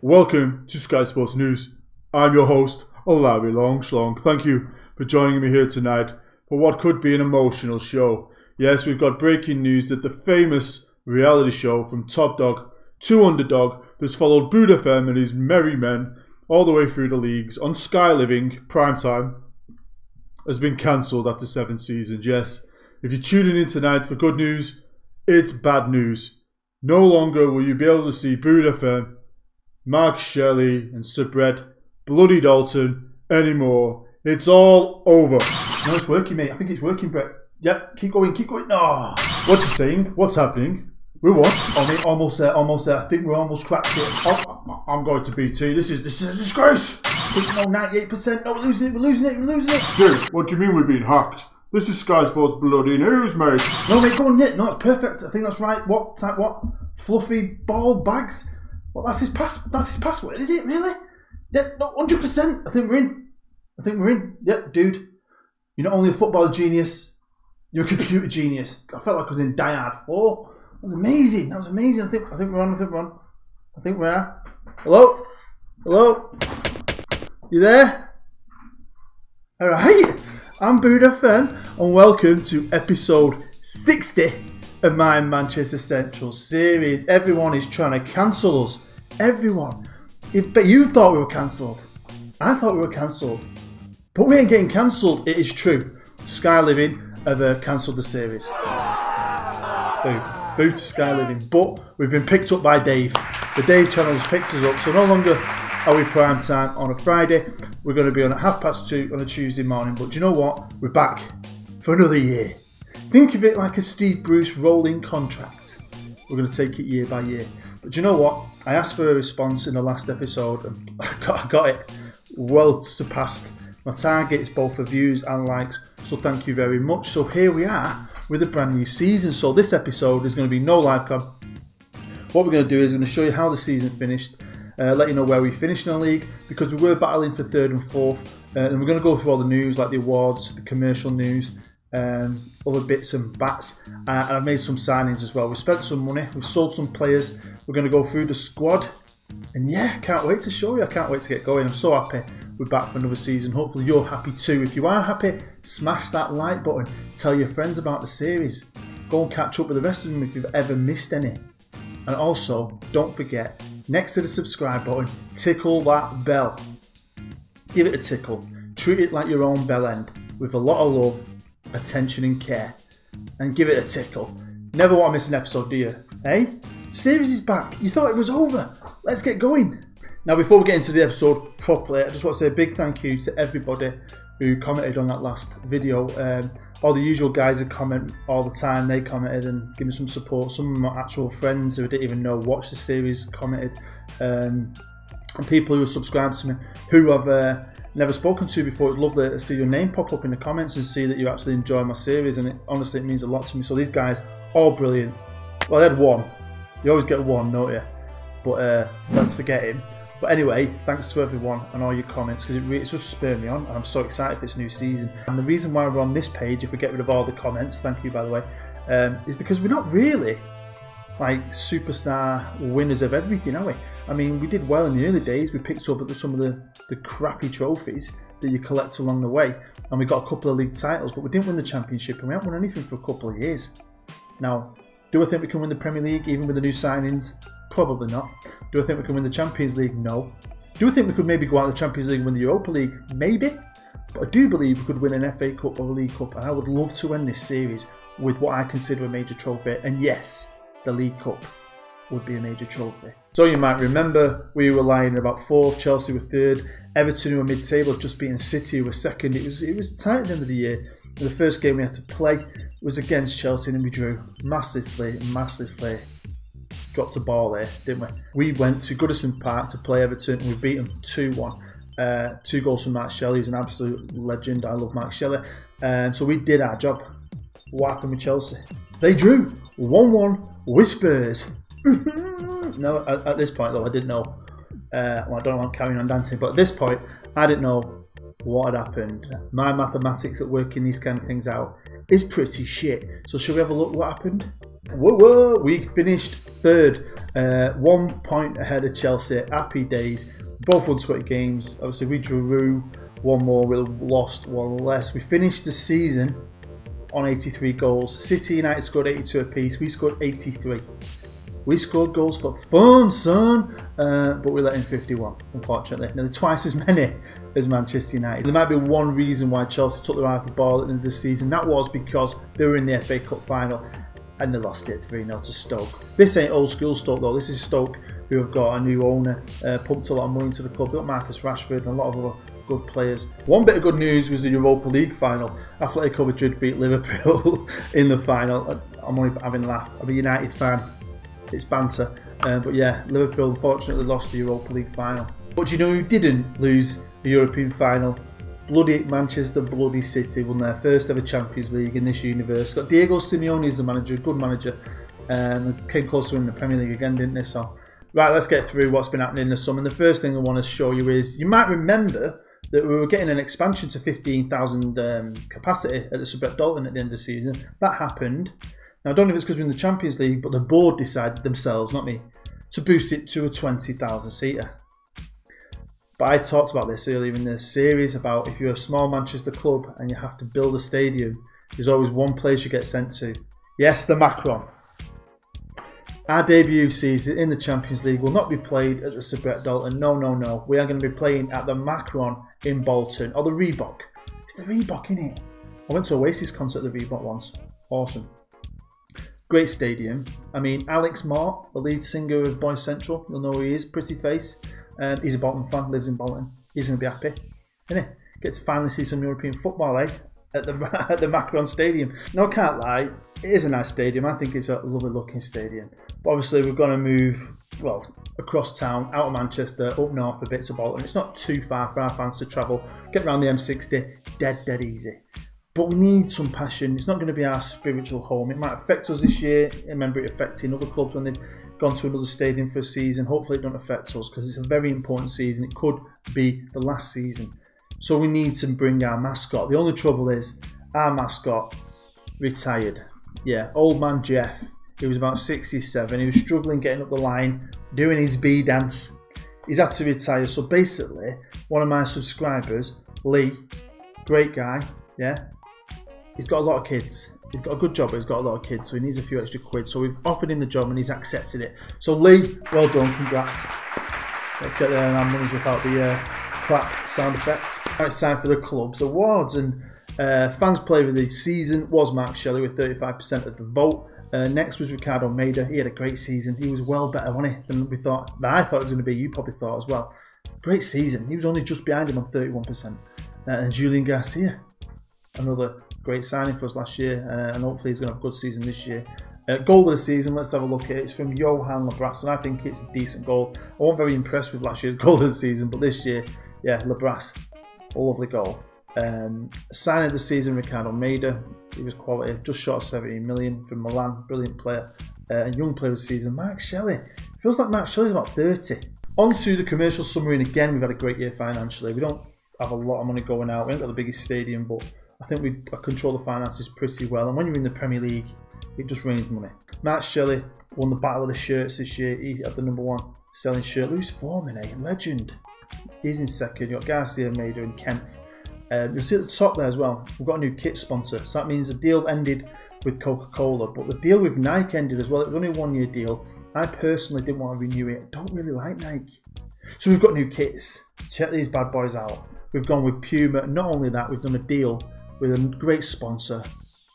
Welcome to Sky Sports News. I'm your host, Larry Longschlong. Thank you for joining me here tonight for what could be an emotional show. Yes, we've got breaking news that the famous reality show from Top Dog to Underdog that's followed Boot FM and his merry men all the way through the leagues on Sky Living Primetime has been cancelled after 7 seasons. Yes, if you're tuning in tonight for good news, it's bad news. No longer will you be able to see Boot FM, Mark Shelley and Subred, Bloody Dalton anymore. It's all over. No, it's working, mate. I think it's working, Brett. Yep, keep going, keep going. No. What you saying? What's happening? We won. Oh, mate, almost there, almost there. I think we're almost cracked it. Oh, I'm going to BT. This is a disgrace. No, 98%. No, we're losing it. Dude, what do you mean we're being hacked? This is Sky Sports Bloody News, mate. No, mate, go on, yeah. No, it's perfect. I think that's right. What type? What? Fluffy ball bags? Well, that's his password, is it, really? Yeah, no, 100%. I think we're in. Yep, dude. You're not only a football genius, you're a computer genius. I felt like I was in Die Hard 4. That was amazing. I think we're on. I think we are. Hello? You there? Alright. I'm Boot FM and welcome to episode 60 of my Manchester Central series. Everyone is trying to cancel us. Everyone. But you thought we were cancelled. I thought we were cancelled. But we ain't getting cancelled. It is true. Sky Living have cancelled the series. Boo to Sky Living. But we've been picked up by Dave. The Dave channel has picked us up. So no longer are we prime time on a Friday. We're going to be on at 2:30 on a Tuesday morning. But do you know what? We're back for another year. Think of it like a Steve Bruce rolling contract. We're going to take it year by year. But do you know what? I asked for a response in the last episode and I got it. Well surpassed my targets, both for views and likes. So thank you very much. So here we are with a brand new season. So this episode is going to be no live cam. What we're going to do is we're going to show you how the season finished. Let you know where we finished in the league, because we were battling for 3rd and 4th. And we're going to go through all the news, like the awards, the commercial news, other bits and bats, and I've made some signings as well. We've spent some money, we've sold some players. We're going to go through the squad, and yeah, can't wait to show you. I can't wait to get going. I'm so happy we're back for another season. Hopefully you're happy too. If you are happy, smash that like button, tell your friends about the series, go and catch up with the rest of them if you've ever missed any. And also, don't forget, next to the subscribe button, tickle that bell. Give it a tickle, treat it like your own bell end, with a lot of love, attention and care, and give it a tickle. Never want to miss an episode, do you? Hey? Series is back. You thought it was over. Let's get going. Now, before we get into the episode properly, I just want to say a big thank you to everybody who commented on that last video. All the usual guys who comment all the time, they commented and give me some support. Some of my actual friends who I didn't even know watched the series commented. And people who are subscribed to me who I've never spoken to before. It's lovely to see your name pop up in the comments and see that you actually enjoy my series, and honestly it means a lot to me. So these guys, all brilliant. Well, I had one. You always get one, don't you? But let's forget him. But anyway, thanks to everyone and all your comments, because it's just spurred me on, and I'm so excited for this new season. And the reason why we're on this page, if we get rid of all the comments, thank you by the way, is because we're not really like superstar winners of everything, are we? I mean, we did well in the early days. We picked up some of the crappy trophies that you collect along the way, and we got a couple of league titles, but we didn't win the championship, and we haven't won anything for a couple of years. Now, do I think we can win the Premier League even with the new signings? Probably not. Do I think we can win the Champions League? No. Do I think we could maybe go out of the Champions League and win the Europa League? Maybe. But I do believe we could win an FA Cup or a League Cup, and I would love to end this series with what I consider a major trophy. And yes, the League Cup would be a major trophy. So you might remember we were lying about 4th, Chelsea were 3rd, Everton who were mid-table, just beating City who were 2nd. It was tight at the end of the year. And the first game we had to play was against Chelsea, and we drew massively. Dropped a ball there, didn't we? We went to Goodison Park to play Everton, and we beat them 2-1. 2 goals from Mark Shelley, who's an absolute legend. I love Mark Shelley. So we did our job. What happened with Chelsea? They drew 1-1 with Spurs. No, at this point though, I didn't know. Well, I don't know if I'm carrying on dancing, but at this point, I didn't know what had happened. My mathematics at working these kind of things out is pretty shit. So shall we have a look what happened? Whoa, we finished third, 1 point ahead of Chelsea. Happy days. Both won 20 games. Obviously, we drew one more, we lost one less. We finished the season on 83 goals. City United scored 82 apiece. We scored 83. We scored goals for fun, son, but we let in 51, unfortunately. Nearly twice as many as Manchester United. There might be one reason why Chelsea took their eye off the ball at the end of the season. That was because they were in the FA Cup final and they lost it 3-0 to Stoke. This ain't old school Stoke though. This is Stoke who have got a new owner, pumped a lot of money into the club. They've got Marcus Rashford and a lot of other good players. One bit of good news was the Europa League final. Atletico Madrid beat Liverpool in the final. I'm only having a laugh. I'm a United fan. It's banter. But yeah, Liverpool unfortunately lost the Europa League final. But do you know who didn't lose the European final? Bloody Manchester Bloody City won their first ever Champions League in this universe. Got Diego Simeone as the manager, good manager. Came close to winning the Premier League again, didn't they? So, right, let's get through what's been happening in the summer. And the first thing I want to show you is, you might remember that we were getting an expansion to 15,000 capacity at the Sub at Dalton at the end of the season. That happened. Now, I don't know if it's because we're in the Champions League, but the board decided themselves, not me, to boost it to a 20,000 seater. But I talked about this earlier in the series about if you're a small Manchester club and you have to build a stadium, there's always one place you get sent to. Yes, the Macron. Our debut season in the Champions League will not be played at the Sub at Dalton. No, no, no. We are going to be playing at the Macron in Bolton, or the Reebok. It's the Reebok, innit? I went to Oasis concert at the Reebok once. Awesome. Great stadium. I mean, Alex Mort, the lead singer of Boy Central, you'll know who he is, pretty face. He's a Bolton fan, lives in Bolton. He's going to be happy, isn't he? Gets to finally see some European football, eh? At the Macron Stadium. No, I can't lie, it is a nice stadium. I think it's a lovely looking stadium. But obviously, we're going to move, well, across town, out of Manchester, up north a bit to Bolton. It's not too far for our fans to travel. Get around the M60, dead easy. But we need some passion. It's not going to be our spiritual home. It might affect us this year. I remember it affecting other clubs when they've gone to another stadium for a season. Hopefully it don't affect us because it's a very important season. It could be the last season. So we need to bring our mascot. The only trouble is our mascot retired. Yeah, old man Jeff. He was about 67. He was struggling getting up the line, doing his B dance. He's had to retire. So basically, one of my subscribers, Lee, great guy, yeah, he's got a lot of kids. He's got a good job, but he's got a lot of kids, so he needs a few extra quid. So we've offered him the job and he's accepted it. So Lee, well done, congrats. Let's get our money's without the clap sound effects. Now it's time for the club's awards, and fans player of the season was Mark Shelley with 35% of the vote. Next was Ricardo Almeida. He had a great season. He was well better, wasn't he, than we thought. That I thought it was going to be. You probably thought as well. Great season. He was only just behind him on 31%. And Julian Garcia, another great signing for us last year, and hopefully he's going to have a good season this year. Goal of the season, let's have a look at it. It's from Johan Labras, and I think it's a decent goal. I wasn't very impressed with last year's goal of the season, but this year, yeah, Labras, a lovely goal. Signing of the season, Ricardo Almeida. He was quality, just short of 17 million from Milan, brilliant player. And young player of the season, Mark Shelley. Feels like Mark Shelley's about 30. On to the commercial summary, and again, we've had a great year financially. We don't have a lot of money going out. We haven't got the biggest stadium, but I think we control the finances pretty well. And when you're in the Premier League, it just rains money. Mark Shelley won the Battle of the Shirts this year. He had the #1 selling shirt. Lewis Foreman, eh? Legend. He's in second. You've got Garcia, Almeida and Kempf. You'll see at the top there as well, we've got a new kit sponsor. So that means the deal ended with Coca-Cola, but the deal with Nike ended as well. It was only a 1-year deal. I personally didn't want to renew it. I don't really like Nike. So we've got new kits. Check these bad boys out. We've gone with Puma. Not only that, we've done a deal with a great sponsor,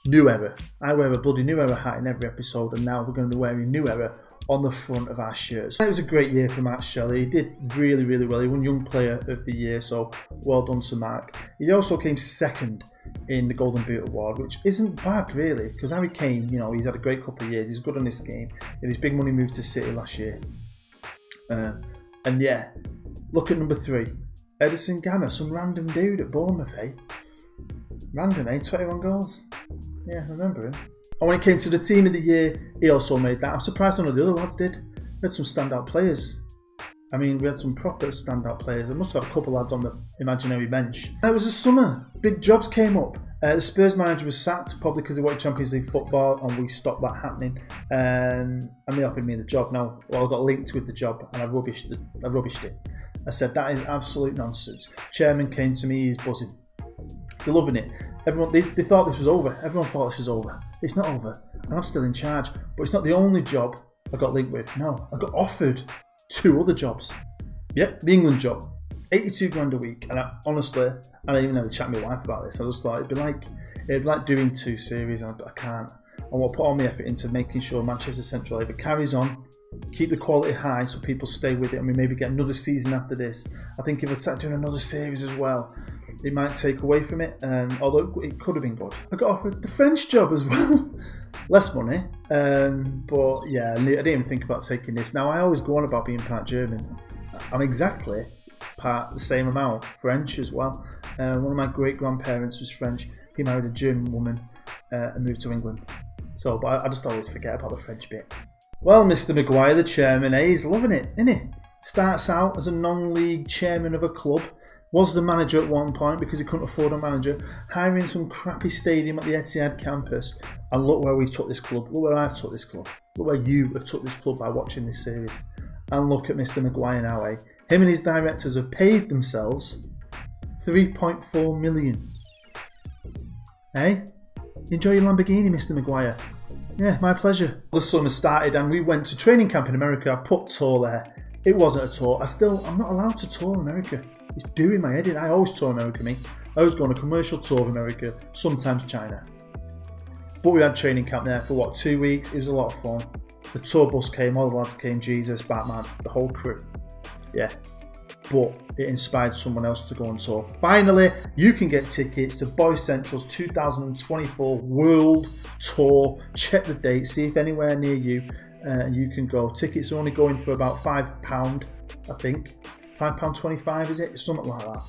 New Era. I wear a bloody New Era hat in every episode, and now we're going to be wearing New Era on the front of our shirts. It was a great year for Mark Shelley. He did really, really well. He won Young Player of the Year, so well done to Mark. He also came second in the Golden Boot Award, which isn't bad really, because Harry Kane, you know, he's had a great couple of years. He's good on this game. He had his big money move to City last year. And yeah, look at number 3. Edison Gamma, some random dude at Bournemouth, eh? Random, eh? 21 goals. Yeah, I remember him. And when it came to the team of the year, he also made that. I'm surprised none of the other lads did. We had some standout players. I mean, we had some proper standout players. I must have a couple lads on the imaginary bench. It was a summer. Big jobs came up. The Spurs manager was sacked, probably because they wanted Champions League football, and we stopped that happening. And they offered me the job. Now, well, I got linked with the job, and I rubbished it. I said, that is absolute nonsense. Chairman came to me, he's buzzing. They're loving it. Everyone, they thought this was over. Everyone thought this was over. It's not over, and I'm still in charge. But it's not the only job I got linked with. No, I got offered 2 other jobs. Yep, the England job, 82 grand a week. And I didn't even have to chat to my wife about this. I just thought it'd be like doing 2 series, and I can't. I want to put all my effort into making sure Manchester Central either carries on, keep the quality high so people stay with it, and we maybe get another season after this. I think if I start doing another series as well, it might take away from it, although it could have been good. I got offered the French job as well. Less money, but yeah, I didn't even think about taking this. Now, I always go on about being part German. I'm exactly part the same amount French as well. One of my great-grandparents was French. He married a German woman and moved to England. So, but I just always forget about the French bit. Well, Mr. Maguire, the chairman, he's loving it, isn't he? Starts out as a non-league chairman of a club. Was the manager at one point because he couldn't afford a manager, hiring some crappy stadium at the Etihad campus. And look where we took this club. Look where I've took this club. Look where you have took this club by watching this series. And look at Mr. Maguire now, eh? Him and his directors have paid themselves 3.4 million. Eh? Enjoy your Lamborghini, Mr. Maguire. Yeah, my pleasure. The summer started and we went to training camp in America. I put tour there. It wasn't a tour. I'm not allowed to tour America. It's doing my head in. I always tour America, me. I always go on a commercial tour of America, sometimes China. But we had training camp there for what, 2 weeks? It was a lot of fun. The tour bus came, all the lads came, Jesus, Batman, the whole crew. Yeah. But it inspired someone else to go on tour. Finally, you can get tickets to Boys Central's 2024 World Tour. Check the date, see if anywhere near you you can go. Tickets are only going for about £5, I think. £5.25, is it? Something like that.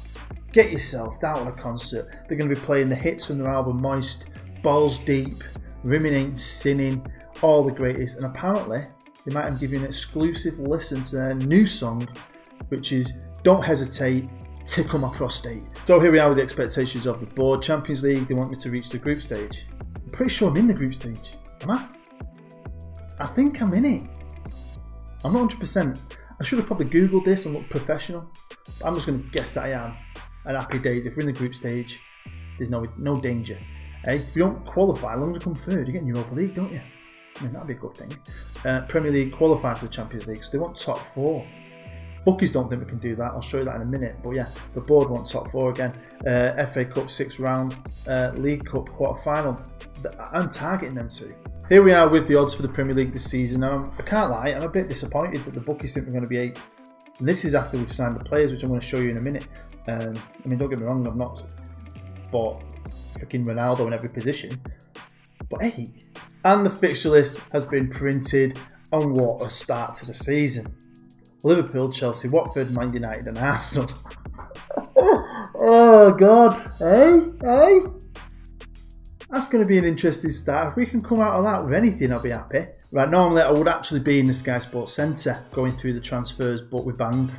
Get yourself down to a concert. They're going to be playing the hits from their album Moist, Balls Deep, Women Ain't Sinning, all the greatest. And apparently, they might give you an exclusive listen to their new song, which is Don't Hesitate, Tickle My Prostate. So here we are with the expectations of the board. Champions League, they want me to reach the group stage. I'm pretty sure I'm in the group stage. Am I? I think I'm in it. I'm not 100%. I should have probably Googled this and looked professional. But I'm just going to guess that I am. And happy days. If we're in the group stage, there's no danger. If you don't qualify, as long as you come third, you get in Europa League, don't you? I mean, that'd be a good thing. Premier League qualify for the Champions League, so they want top 4. Bookies don't think we can do that. I'll show you that in a minute. But yeah, the board want top 4 again. FA Cup 6th round, League Cup quarter final. I'm targeting them too. Here we are with the odds for the Premier League this season. Now, I can't lie, I'm a bit disappointed that the bookies think we're going to be 8th. And this is after we've signed the players, which I'm going to show you in a minute. I mean, don't get me wrong, I've not bought freaking Ronaldo in every position. But 8th. And the fixture list has been printed, and what a start to the season. Liverpool, Chelsea, Watford, Man United and Arsenal. Oh God, eh? That's going to be an interesting start. If we can come out of that with anything, I'll be happy. Right, normally I would actually be in the Sky Sports Centre going through the transfers, but we're banned.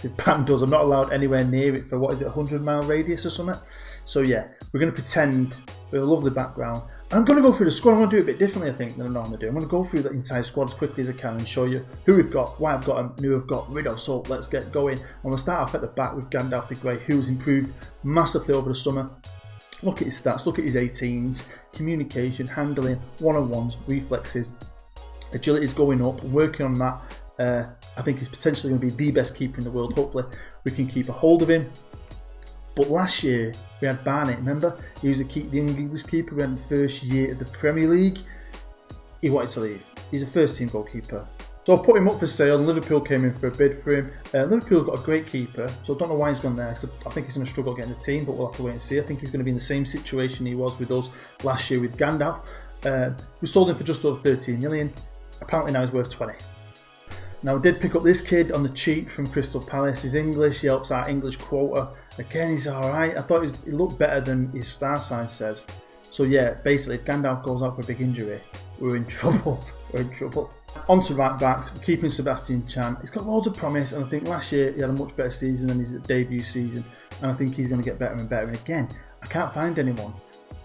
They've banned us. I'm not allowed anywhere near it for, what is it, 100-mile radius or something? So yeah, we're going to pretend with a lovely background. I'm going to go through the squad. I'm going to do it a bit differently, I think, than I normally do. I'm going to go through the entire squad as quickly as I can and show you who we've got, why I've got them, and who I've got rid of. So let's get going. And we'll start off at the back with Gandalf the Grey, who's improved massively over the summer. Look at his stats, look at his 18s, communication, handling, one-on-ones, reflexes. Agility is going up, working on that. I think he's potentially going to be the best keeper in the world. Hopefully we can keep a hold of him. But last year we had Barnett, remember? He was the young English keeper. We had the first year of the Premier League. He wanted to leave. He's a first team goalkeeper. So I put him up for sale and Liverpool came in for a bid for him. Liverpool got a great keeper, so I don't know why he's gone there. So I think he's going to struggle getting the team, but we'll have to wait and see. I think he's going to be in the same situation he was with us last year with Gandalf. We sold him for just over 13 million. Apparently now he's worth 20. Now I did pick up this kid on the cheap from Crystal Palace. He's English, he helps our English quota. Again, he's alright. I thought he looked better than his star sign says. So yeah, basically if Gandalf goes out for a big injury, we're in trouble. We're in trouble. On to right backs, we're keeping Sebastian Chan. He's got loads of promise, and I think last year he had a much better season than his debut season, and I think he's going to get better and better. And again, I can't find anyone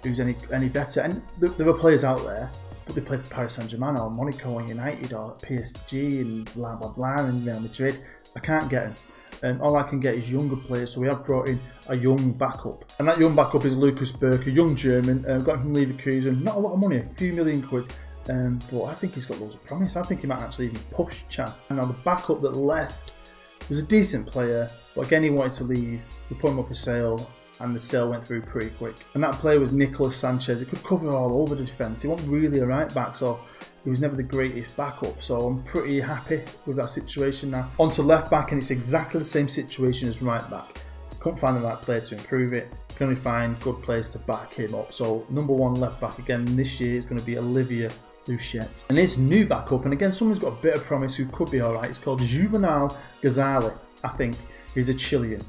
who's any better. And there are players out there, but they play for Paris Saint-Germain or Monaco or United or PSG and blah blah blah and Real Madrid. I can't get them. And all I can get is younger players, so we have brought in a young backup. And that young backup is Lucas Burke, a young German, got him from Leverkusen, not a lot of money, a few million quid, but I think he's got loads of promise. I think he might actually even push Chan. And now the backup that left was a decent player, but again he wanted to leave. We put him up for sale, and the sale went through pretty quick. And that player was Nicolas Sanchez. He could cover all over the defence. He wasn't really a right back, so he was never the greatest backup, so I'm pretty happy with that situation now. On to left back, and it's exactly the same situation as right back. Couldn't find the right player to improve it. Can only find good players to back him up. So number one left back again this year is going to be Olivier Luchette. And his new backup, and again someone's got a bit of promise who could be alright, it's called Juvenal Ghazali. I think he's a Chilean.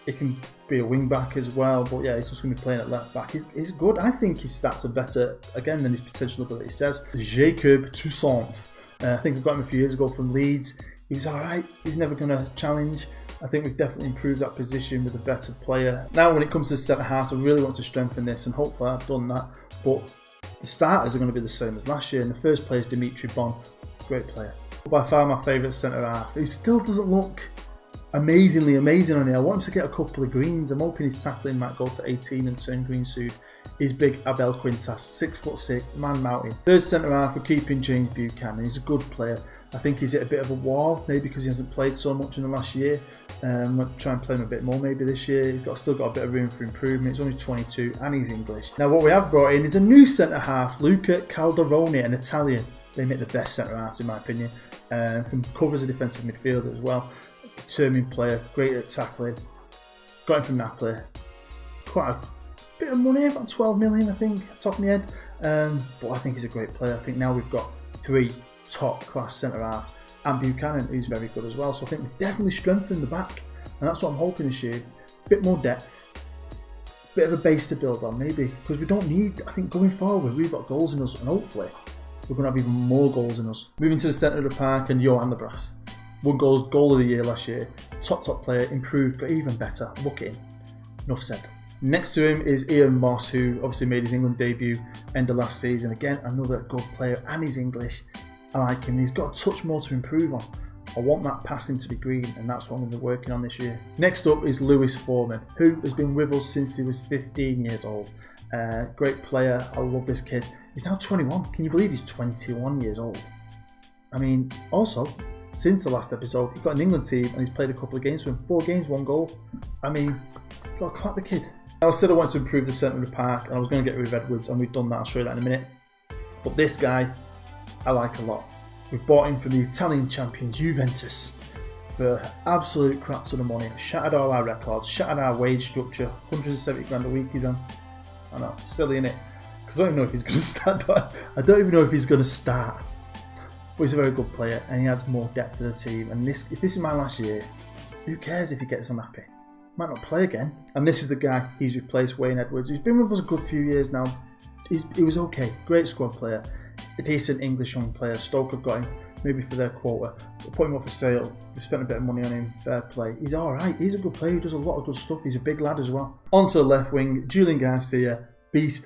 He can be a wing back as well, but yeah, he's just going to be playing at left back. He's good. I think his stats are better, again, than his potential ability says. Jacob Toussaint. I think we got him a few years ago from Leeds. He was alright. He's never going to challenge. I think we've definitely improved that position with a better player. Now, when it comes to centre half, I really want to strengthen this, and hopefully I've done that. But the starters are going to be the same as last year, and the first player is Dimitri Bon. Great player. By far my favourite centre half. He still doesn't look amazingly amazing on here. I want him to get a couple of greens. I'm hoping his tackling might go to 18 and turn green soon. He's big Abel Quintas, 6'6", man mountain. Third centre half, we're keeping James Buchanan. He's a good player. I think he's hit a bit of a wall, maybe because he hasn't played so much in the last year. We'll try and play him a bit more maybe this year. He's still got a bit of room for improvement. He's only 22 and he's English. Now what we have brought in is a new centre half, Luca Calderone, an Italian. They make the best centre halves in my opinion. Can cover as a defensive midfielder as well. Determined player, great at tackling. Got him from Napoli. Quite a bit of money, about 12 million I think, top of my head. But I think he's a great player. I think now we've got three top class centre half, and Buchanan, who's very good as well. So I think we've definitely strengthened the back, and that's what I'm hoping this year. A bit more depth, a bit of a base to build on maybe, because we don't need, I think going forward, we've got goals in us, and hopefully we're going to have even more goals in us. Moving to the centre of the park, and Johan de Bras. Won goal of the year last year. Top player, improved, got even better. Look at him. Enough said. Next to him is Ian Moss, who obviously made his England debut end of last season. Again, another good player, and he's English. I like him. He's got a touch more to improve on. I want that passing to be green, and that's what I'm going to be working on this year. Next up is Lewis Foreman, who has been with us since he was 15 years old. Great player. I love this kid. He's now 21. Can you believe he's 21 years old? I mean, also, since the last episode, he's got an England team and he's played a couple of games for him. 4 games, 1 goal. I mean, got to clap the kid. Now, I said I wanted to improve the centre of the park, and I was going to get rid of Edwards, and we've done that. I'll show you that in a minute. But this guy, I like a lot. We've bought him from the Italian champions, Juventus, for absolute crap to the money. Shattered all our records, shattered our wage structure. 170 grand a week he's on. I know, silly innit? Because I don't even know if he's going to start. I don't even know if he's going to start. But he's a very good player, and he adds more depth to the team. And if this is my last year, who cares if he gets unhappy? Might not play again. And this is the guy he's replaced, Wayne Edwards, who's been with us a good few years now. He was okay, great squad player, a decent English young player. Stoke have got him, maybe for their quota. We'll put him up for sale. We've spent a bit of money on him, fair play. He's alright, he's a good player, he does a lot of good stuff. He's a big lad as well. On to the left wing, Julian Garcia, beast.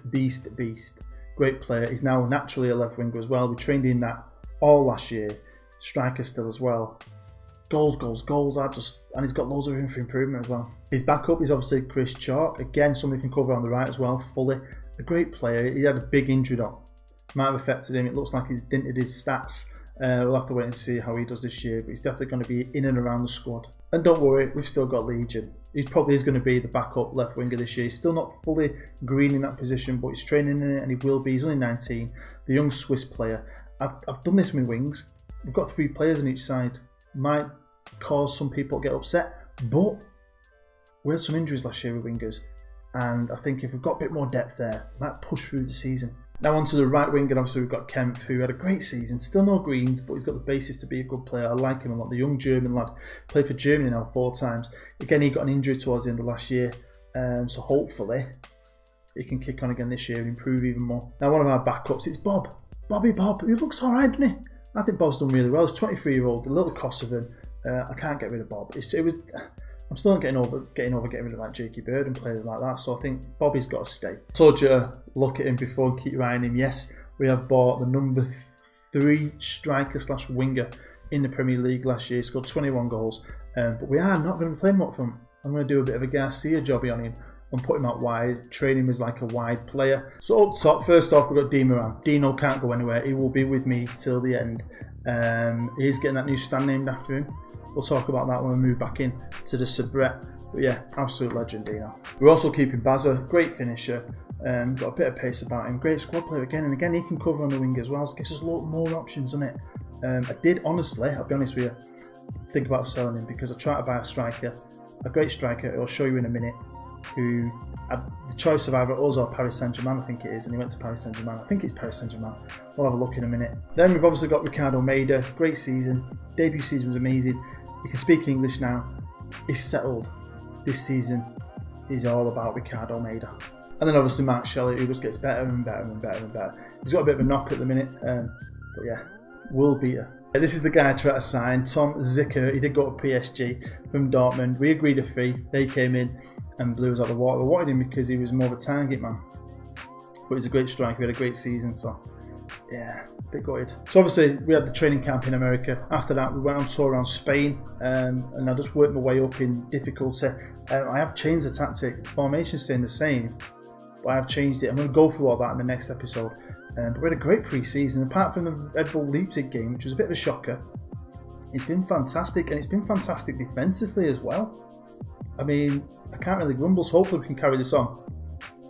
Great player. He's now naturally a left winger as well. We trained in that all last year. Striker still as well. Goals. And he's got loads of room for improvement as well. His backup is obviously Chris Chalk. Again, somebody can cover on the right as well, fully. A great player. He had a big injury though. Might have affected him. It looks like he's dented his stats. We'll have to wait and see how he does this year, but he's definitely going to be in and around the squad. And don't worry, we've still got Legion. He probably is going to be the backup left winger this year. He's still not fully green in that position, but he's training in it and he will be. He's only 19, the young Swiss player. I've done this with wings. We've got 3 players on each side. Might cause some people to get upset, but we had some injuries last year with wingers, and I think if we've got a bit more depth there, we might push through the season. Now onto the right wing, and obviously we've got Kempf, who had a great season. Still no greens, but he's got the basis to be a good player. I like him a lot. The young German lad, played for Germany now 4 times. Again, he got an injury towards the end of last year, so hopefully he can kick on again this year and improve even more. Now one of our backups, it's Bob. Bobby Bob, he looks alright, doesn't he? I think Bob's done really well. He's 23-year-old, a little Kosovan. I can't get rid of Bob. I'm still not getting rid of like Jakey Bird and players like that. So I think Bobby's got to stay. I told you to look at him before and keep your eye on him. Yes, we have bought the number 3 striker / winger in the Premier League last year. He scored 21 goals. But we are not going to be playing him up front. I'm going to do a bit of a Garcia jobby on him and put him out wide, train him as like a wide player. So up top, first off, we've got Di Moran. Dino can't go anywhere. He will be with me till the end. He's getting that new stand named after him. We'll talk about that when we move back in to the Sabret. But yeah, absolute legend, Dino. We're also keeping Bazza, great finisher. Got a bit of pace about him. Great squad player again. And again, he can cover on the wing as well. So it gives us a lot more options, doesn't it? I did, honestly, I'll be honest with you, think about selling him because I tried to buy a striker. A great striker, I'll show you in a minute, who had the choice of either us or Paris Saint-Germain, I think it is, and he went to Paris Saint-Germain. I think it's Paris Saint-Germain. We'll have a look in a minute. Then we've obviously got Ricardo Almeida, great season. Debut season was amazing. He can speak English now. He's settled. This season is all about Ricardo Almeida. And then obviously Mark Shelley, who just gets better and better and better and better. He's got a bit of a knock at the minute, but yeah, world beater. This is the guy I tried to sign, Tom Zicker. He did go to PSG from Dortmund. We agreed a fee. They came in and blew us out of the water. We wanted him because he was more of a target man. But he's a great striker. We had a great season, so yeah, a bit gutted. So obviously we had the training camp in America. After that we went on tour around Spain, and I just worked my way up in difficulty. I have changed the tactic. The formation's staying the same, but I have changed it. I'm going to go through all that in the next episode. But we had a great pre-season. Apart from the Red Bull Leipzig game, which was a bit of a shocker, it's been fantastic, and it's been fantastic defensively as well. I mean, I can't really grumble, so hopefully we can carry this on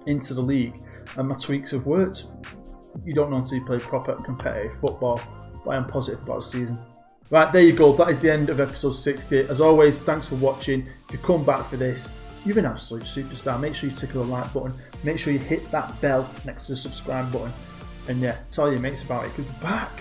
into the league, and my tweaks have worked. You don't know until you play proper competitive football, but I am positive about the season. Right, there you go. That is the end of episode 60. As always, thanks for watching. If you come back for this, you're an absolute superstar. Make sure you tickle the like button. Make sure you hit that bell next to the subscribe button. And yeah, tell your mates about it. Because we're back.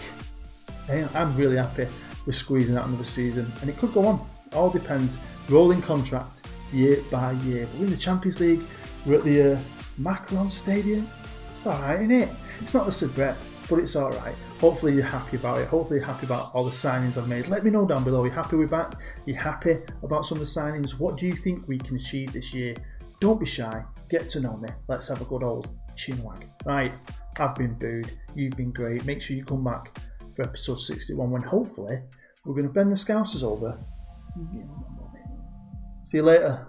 Yeah, I'm really happy with squeezing out another season. And it could go on. It all depends. Rolling contract, year by year. But we're in the Champions League. We're at the Macron Stadium. It's alright, isn't it? It's not the Sabret, but it's alright. Hopefully you're happy about it. Hopefully you're happy about all the signings I've made. Let me know down below. Are you happy with that? Are you happy about some of the signings? What do you think we can achieve this year? Don't be shy. Get to know me. Let's have a good old chinwag. Right. I've been booed, you've been great. Make sure you come back for episode 61 when hopefully we're going to bend the Scousers over. See you later.